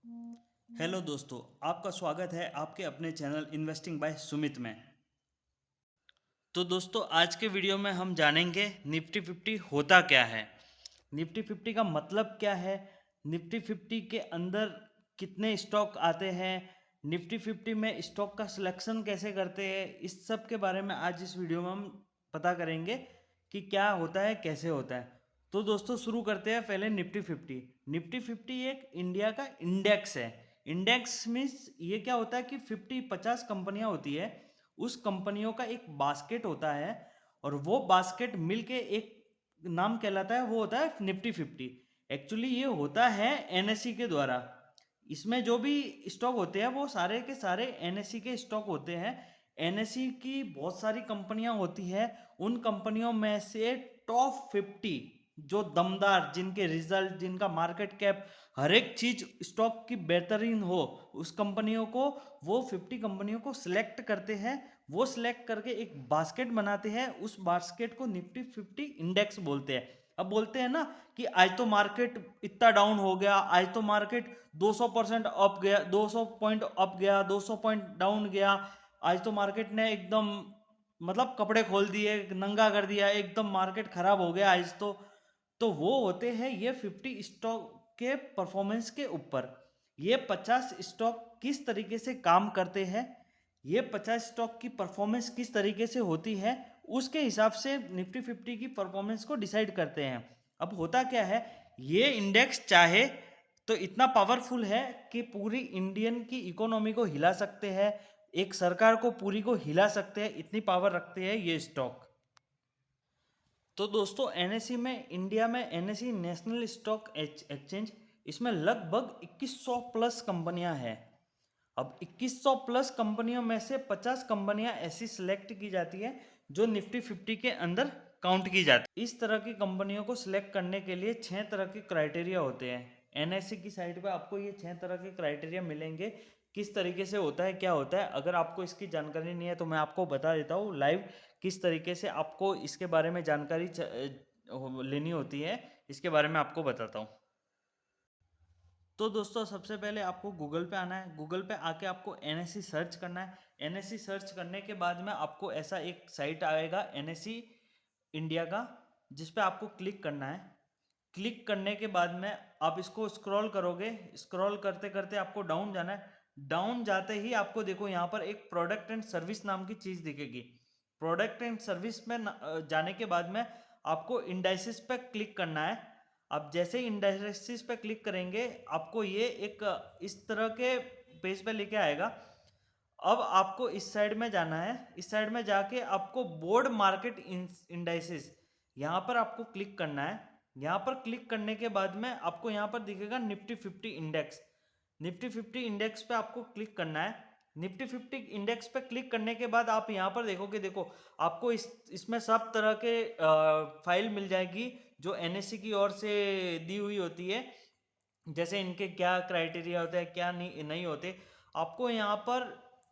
Hello दोस्तों, आपका स्वागत है आपके अपने चैनल इन्वेस्टिंग बाय सुमित में। तो दोस्तों, आज के वीडियो में हम जानेंगे निफ्टी 50 होता क्या है, निफ्टी 50 का मतलब क्या है, निफ्टी 50 के अंदर कितने स्टॉक आते हैं, निफ्टी 50 में स्टॉक का सिलेक्शन कैसे करते हैं। इस सब के बारे में आज इस वीडियो में हम पता करेंगे कि क्या होता है, कैसे होता है। तो दोस्तों, शुरू करते हैं पहले निफ्टी 50। निफ्टी 50 एक इंडिया का इंडेक्स है। इंडेक्स मीन्स ये क्या होता है कि 50 कंपनियां होती है, उस कंपनियों का एक बास्केट होता है, और वो बास्केट मिलके एक नाम कहलाता है, वो होता है निफ्टी 50। एक्चुअली ये होता है एनएससी के द्वारा। इसमें जो भी स्टॉक होते हैं वो सारे के सारे एनएससी के स्टॉक होते हैं। एनएससी की बहुत सारी कंपनियां होती है, उन कंपनियों में से टॉप 50 जो दमदार, जिनके रिजल्ट, जिनका मार्केट कैप, हर एक चीज स्टॉक की बेहतरीन हो, उस कंपनियों को, वो 50 कंपनियों को सिलेक्ट करते हैं। वो सिलेक्ट करके एक बास्केट बनाते हैं, उस बास्केट को निफ्टी 50 इंडेक्स बोलते हैं। अब बोलते हैं ना कि आज तो मार्केट इतना डाउन हो गया, आज तो मार्केट 200% अप गया, 200 पॉइंट अप गया, 200 पॉइंट डाउन गया, आज तो मार्केट ने एकदम मतलब कपड़े खोल दिए, नंगा कर दिया, एकदम मार्केट खराब हो गया आज तो वो होते हैं ये 50 स्टॉक के परफॉर्मेंस के ऊपर। ये 50 स्टॉक किस तरीके से काम करते हैं, ये 50 स्टॉक की परफॉर्मेंस किस तरीके से होती है, उसके हिसाब से निफ्टी 50 की परफॉर्मेंस को डिसाइड करते हैं। अब होता क्या है, ये इंडेक्स चाहे तो इतना पावरफुल है कि पूरी इंडियन की इकोनॉमी को हिला सकते हैं, एक सरकार को पूरी को हिला सकते हैं, इतनी पावर रखते हैं ये स्टॉक। तो दोस्तों, एनएसई में, इंडिया में एनएसई नेशनल स्टॉक एक्सचेंज, इसमें लगभग 2100 प्लस कंपनियां हैं। अब 2100 प्लस कंपनियों में से 50 कंपनियां ऐसी सिलेक्ट की जाती है जो निफ्टी 50 के अंदर काउंट की जाती है। इस तरह की कंपनियों को सिलेक्ट करने के लिए 6 तरह के क्राइटेरिया होते हैं। एनएससी की साइट पे आपको ये 6 तरह के क्राइटेरिया मिलेंगे। किस तरीके से होता है, क्या होता है, अगर आपको इसकी जानकारी नहीं है तो मैं आपको बता देता हूँ लाइव किस तरीके से आपको इसके बारे में जानकारी लेनी होती है, इसके बारे में आपको बताता हूँ। तो दोस्तों, सबसे पहले आपको गूगल पे आना है। गूगल पे आके आपको एनएससी सर्च करना है। एनएससी सर्च करने के बाद में आपको ऐसा एक साइट आएगा एनएससी इंडिया का, जिस पे आपको क्लिक करना है। क्लिक करने के बाद में आप इसको स्क्रॉल करोगे, स्क्रॉल करते करते आपको डाउन जाना है। डाउन जाते ही आपको देखो यहाँ पर एक प्रोडक्ट एंड सर्विस नाम की चीज़ दिखेगी। प्रोडक्ट एंड सर्विस में जाने के बाद में आपको इंडाइसिस पे क्लिक करना है। आप जैसे ही इंडाइसिस पे क्लिक करेंगे, आपको ये एक इस तरह के पेज पे लेके आएगा। अब आपको इस साइड में जाना है। इस साइड में जाके आपको बोर्ड मार्केट इंडाइसिस, यहाँ पर आपको क्लिक करना है। यहाँ पर क्लिक करने के बाद में आपको यहाँ पर दिखेगा निफ्टी 50 इंडेक्स। निफ्टी 50 इंडेक्स पे आपको क्लिक करना है। निफ्टी 50 इंडेक्स पे क्लिक करने के बाद आप यहाँ पर देखोगे, देखो आपको इसमें सब तरह के फाइल मिल जाएगी जो एनएससी की ओर से दी हुई होती है। जैसे इनके क्या क्राइटेरिया होते हैं, क्या नहीं नहीं होते। आपको यहाँ पर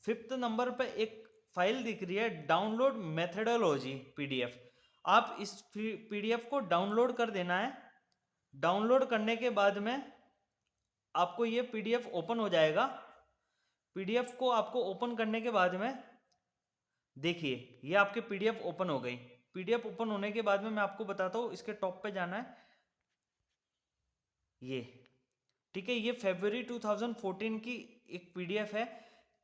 5th नंबर पे एक फाइल दिख रही है, डाउनलोड मेथडोलॉजी पीडीएफ। आप इस पीडीएफ को डाउनलोड कर देना है। डाउनलोड करने के बाद में आपको ये पीडीएफ ओपन हो जाएगा। पीडीएफ को आपको ओपन करने के बाद में देखिए, ये आपके पीडीएफ ओपन हो गई। पीडीएफ ओपन होने के बाद में मैं आपको बताता हूँ, इसके टॉप पे जाना है, ये ठीक है। ये फरवरी 2014 की एक पीडीएफ है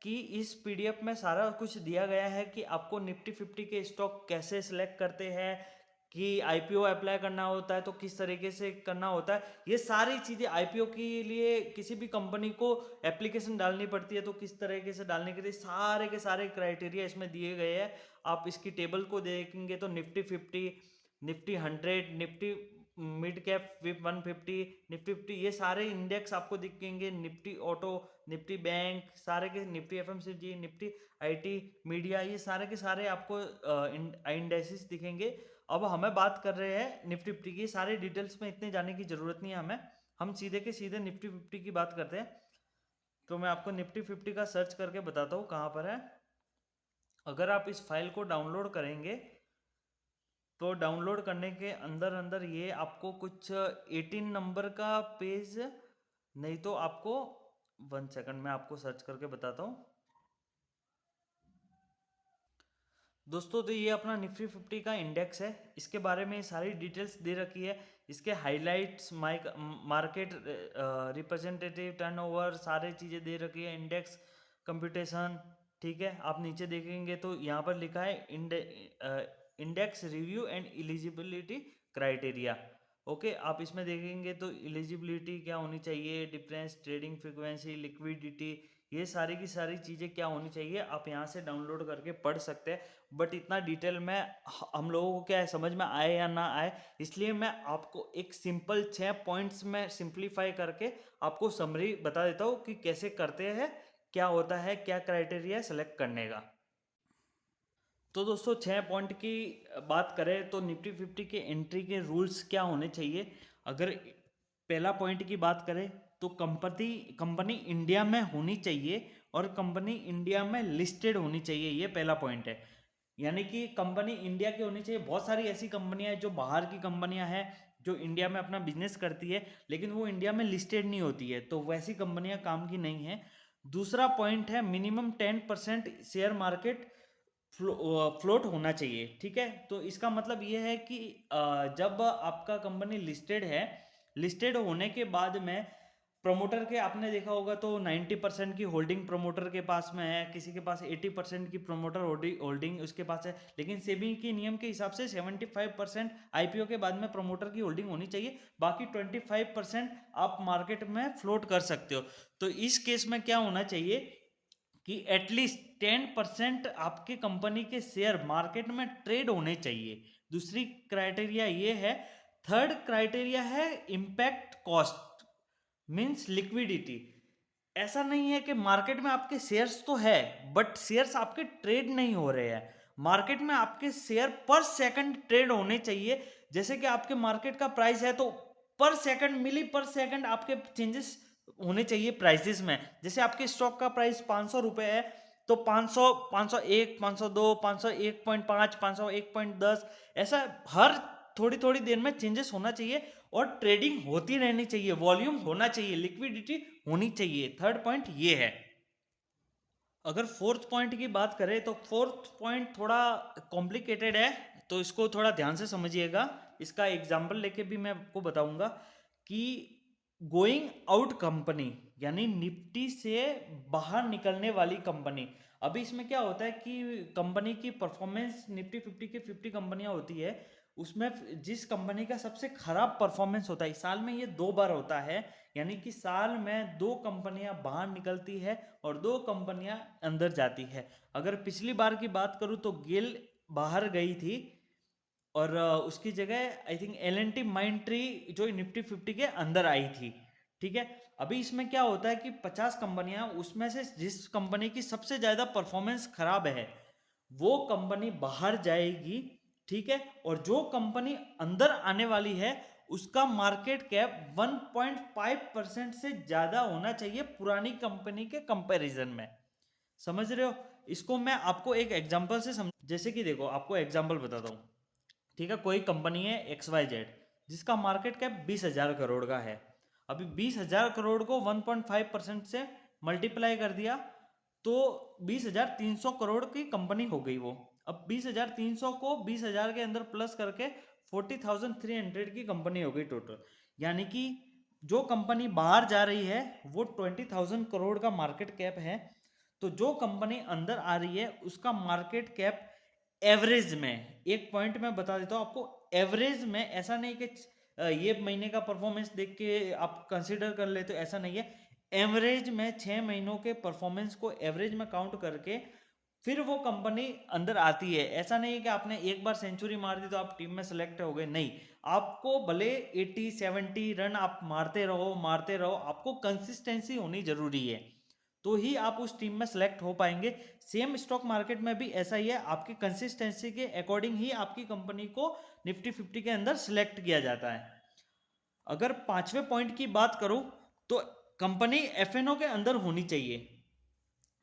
कि इस पीडीएफ में सारा कुछ दिया गया है कि आपको निफ्टी 50 के स्टॉक कैसे सिलेक्ट करते हैं, कि आईपीओ अप्लाई करना होता है तो किस तरीके से करना होता है। ये सारी चीज़ें आईपीओ के लिए किसी भी कंपनी को एप्लीकेशन डालनी पड़ती है तो किस तरीके से डालने के लिए सारे के सारे क्राइटेरिया इसमें दिए गए हैं। आप इसकी टेबल को देखेंगे तो Nifty 50, Nifty 100, Nifty mid cap whip 150, Nifty 50, ये सारे इंडेक्स आपको दिखेंगे। निफ्टी ऑटो, निफ्टी बैंक, सारे के Nifty FMCG, Nifty IT media, ये सारे के सारे आपको इंडेक्सेस दिखेंगे। अब हमें बात कर रहे हैं निफ्टी 50 की। सारे डिटेल्स में इतने जाने की जरूरत नहीं है हमें, हम सीधे के सीधे निफ्टी 50 की बात करते हैं। तो मैं आपको निफ्टी 50 का सर्च करके बताता हूँ कहाँ पर है। अगर आप इस फाइल को डाउनलोड करेंगे तो डाउनलोड करने के अंदर अंदर ये आपको कुछ 18 नंबर का पेज, नहीं तो आपको वन सेकंड में आपको सर्च करके बताता हूँ दोस्तों। तो ये अपना निफ्टी 50 का इंडेक्स है, इसके बारे में सारी डिटेल्स दे रखी है। इसके हाइलाइट्स, मार्केट रिप्रेजेंटेटिव, टर्नओवर, सारी चीज़ें दे रखी है, इंडेक्स कंप्यूटेशन। ठीक है, आप नीचे देखेंगे तो यहाँ पर लिखा है index review and eligibility criteria. Okay, आप इसमें देखेंगे तो एलिजिबिलिटी क्या होनी चाहिए, डिफरेंस, ट्रेडिंग फ्रीक्वेंसी, लिक्विडिटी, ये सारी की सारी चीज़ें क्या होनी चाहिए आप यहाँ से डाउनलोड करके पढ़ सकते हैं। बट इतना डिटेल में हम लोगों को क्या है समझ में आए या ना आए, इसलिए मैं आपको एक सिंपल 6 पॉइंट्स में सिंप्लीफाई करके आपको समरी बता देता हूँ कि कैसे करते हैं, क्या होता है, क्या क्राइटेरिया सेलेक्ट करने का। तो दोस्तों 6 पॉइंट की बात करें तो निफ्टी 50 के एंट्री के रूल्स क्या होने चाहिए। अगर पहला पॉइंट की बात करें तो कंपनी इंडिया में होनी चाहिए और कंपनी इंडिया में लिस्टेड होनी चाहिए, ये पहला पॉइंट है। यानी कि कंपनी इंडिया की होनी चाहिए। बहुत सारी ऐसी कंपनियां हैं जो बाहर की कंपनियां हैं जो इंडिया में अपना बिजनेस करती है लेकिन वो इंडिया में लिस्टेड नहीं होती है, तो वैसी कंपनियां काम की नहीं है। दूसरा पॉइंट है मिनिमम 10% शेयर मार्केट फ्लोट होना चाहिए। ठीक है, तो इसका मतलब ये है कि जब आपका कंपनी लिस्टेड है, लिस्टेड होने के बाद में प्रमोटर के आपने देखा होगा तो 90% की होल्डिंग प्रमोटर के पास में है, किसी के पास 80% की प्रमोटर होल्डिंग उसके पास है। लेकिन सेबी के नियम के हिसाब से 75% आईपीओ के बाद में प्रमोटर की होल्डिंग होनी चाहिए, बाकी 25% आप मार्केट में फ्लोट कर सकते हो। तो इस केस में क्या होना चाहिए कि एटलीस्ट 10% आपके कंपनी के शेयर मार्केट में ट्रेड होने चाहिए। दूसरी क्राइटेरिया ये है। थर्ड क्राइटेरिया है इम्पैक्ट कॉस्ट, मींस लिक्विडिटी। ऐसा नहीं है कि मार्केट में आपके शेयर्स तो है बट शेयर्स आपके ट्रेड नहीं हो रहे हैं। मार्केट में आपके शेयर पर सेकंड ट्रेड होने चाहिए। जैसे कि आपके मार्केट का प्राइस है तो पर सेकंड, मिली पर सेकंड आपके चेंजेस होने चाहिए प्राइसेस में। जैसे आपके स्टॉक का प्राइस 500 रुपए है तो 500, 501, 502, 501.5, 501.10, ऐसा हर थोड़ी थोड़ी देर में चेंजेस होना चाहिए और ट्रेडिंग होती रहनी चाहिए, वॉल्यूम होना चाहिए, लिक्विडिटी होनी चाहिए। थर्ड पॉइंट ये है। अगर फोर्थ पॉइंट की बात करें तो फोर्थ पॉइंट थोड़ा कॉम्प्लिकेटेड है, तो इसको थोड़ा ध्यान से समझिएगा। इसका एग्जाम्पल लेके भी मैं आपको बताऊंगा कि गोइंग आउट कंपनी यानी निफ्टी से बाहर निकलने वाली कंपनी। अभी इसमें क्या होता है कि कंपनी की परफॉर्मेंस, निफ्टी 50 की 50 कंपनियां होती है, उसमें जिस कंपनी का सबसे खराब परफॉर्मेंस होता है, साल में ये 2 बार होता है, यानी कि साल में 2 कंपनियां बाहर निकलती है और 2 कंपनियां अंदर जाती है। अगर पिछली बार की बात करूं तो गेल बाहर गई थी और उसकी जगह आई थिंक एल&टी माइंट्री जो निफ्टी 50 के अंदर आई थी। ठीक है, अभी इसमें क्या होता है कि 50 कंपनियां, उसमें से जिस कंपनी की सबसे ज्यादा परफॉर्मेंस खराब है वो कंपनी बाहर जाएगी। ठीक है, और जो कंपनी अंदर आने वाली है उसका मार्केट कैप 1.5% से ज्यादा होना चाहिए पुरानी कंपनी के कंपैरिजन में। समझ रहे हो? इसको मैं आपको एक एग्जांपल से जैसे कि देखो, आपको एग्जांपल बताता हूँ। ठीक है, कोई कंपनी है XYZ जिसका मार्केट कैप 20,000 करोड़ का है। अभी 20,000 करोड़ को 1.5% से मल्टीप्लाई कर दिया तो 20,300 करोड़ की कंपनी हो गई वो। अब 20,300 को 20,000 के अंदर प्लस करके 40,300 की कंपनी हो गई टोटल। यानी कि जो कंपनी बाहर जा रही है वो 20,000 करोड़ का मार्केट कैप है, तो जो कंपनी अंदर आ रही है उसका मार्केट कैप एवरेज में, एक पॉइंट में बता देता हूँ आपको, एवरेज में, ऐसा नहीं कि ये महीने का परफॉर्मेंस देख के आप कंसीडर कर लेते हो, ऐसा नहीं है। एवरेज में 6 महीनों के परफॉर्मेंस को एवरेज में काउंट करके फिर वो कंपनी अंदर आती है। ऐसा नहीं है कि आपने एक बार सेंचुरी मार दी तो आप टीम में सेलेक्ट हो गए, नहीं। आपको भले 80-70 रन आप मारते रहो मारते रहो, आपको कंसिस्टेंसी होनी जरूरी है, तो ही आप उस टीम में सेलेक्ट हो पाएंगे। सेम स्टॉक मार्केट में भी ऐसा ही है, आपकी कंसिस्टेंसी के अकॉर्डिंग ही आपकी कंपनी को निफ्टी 50 के अंदर सिलेक्ट किया जाता है। अगर पांचवें पॉइंट की बात करूं तो कंपनी एफएनओ के अंदर होनी चाहिए।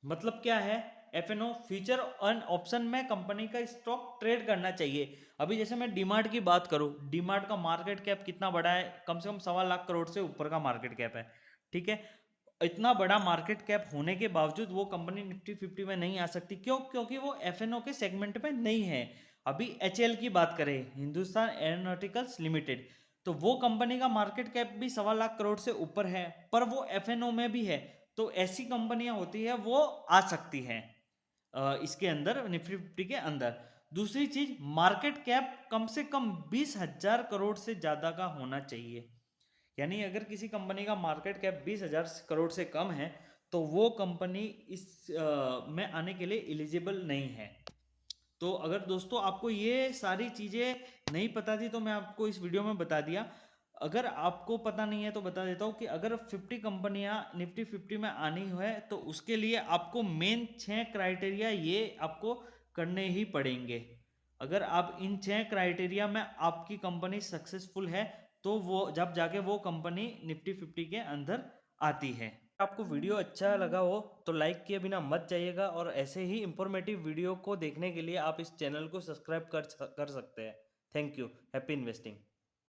मतलब क्या है? एफएनओ, फ्यूचर एंड ऑप्शन में कंपनी का स्टॉक ट्रेड करना चाहिए। अभी जैसे मैं डीमार्ट की बात करूं, डीमार्ट का मार्केट कैप कितना बड़ा है? कम से कम 1.25 लाख करोड़ से ऊपर का मार्केट कैप है। ठीक है, इतना बड़ा मार्केट कैप होने के बावजूद वो कंपनी निफ्टी 50 में नहीं आ सकती। क्यों? क्योंकि वो एफएनओ के सेगमेंट में नहीं है। अभी एचएएल की बात करें, हिंदुस्तान एरोनॉटिकल्स लिमिटेड, तो वो कंपनी का मार्केट कैप भी 1.25 करोड़ से ऊपर है, पर वो एफएनओ में भी है। तो ऐसी कंपनियां होती है वो आ सकती हैं इसके अंदर, निफ्टी 50 के अंदर। दूसरी चीज, मार्केट कैप कम से कम 20,000 करोड़ से ज्यादा का होना चाहिए। यानी अगर किसी कंपनी का मार्केट कैप 20,000 करोड़ से कम है तो वो कंपनी इस में आने के लिए एलिजिबल नहीं है। तो अगर दोस्तों आपको ये सारी चीज़ें नहीं पता थी तो मैं आपको इस वीडियो में बता दिया। अगर आपको पता नहीं है तो बता देता हूँ कि अगर 50 कंपनियां निफ्टी 50 में आनी है तो उसके लिए आपको मेन 6 क्राइटेरिया ये आपको करने ही पड़ेंगे। अगर आप इन 6 क्राइटेरिया में आपकी कंपनी सक्सेसफुल है तो वो जब जाके वो कंपनी निफ्टी 50 के अंदर आती है। आपको वीडियो अच्छा लगा हो तो लाइक किए बिना मत जाइएगा, और ऐसे ही इंफॉर्मेटिव वीडियो को देखने के लिए आप इस चैनल को सब्सक्राइब कर सकते हैं। Thank you. Happy investing.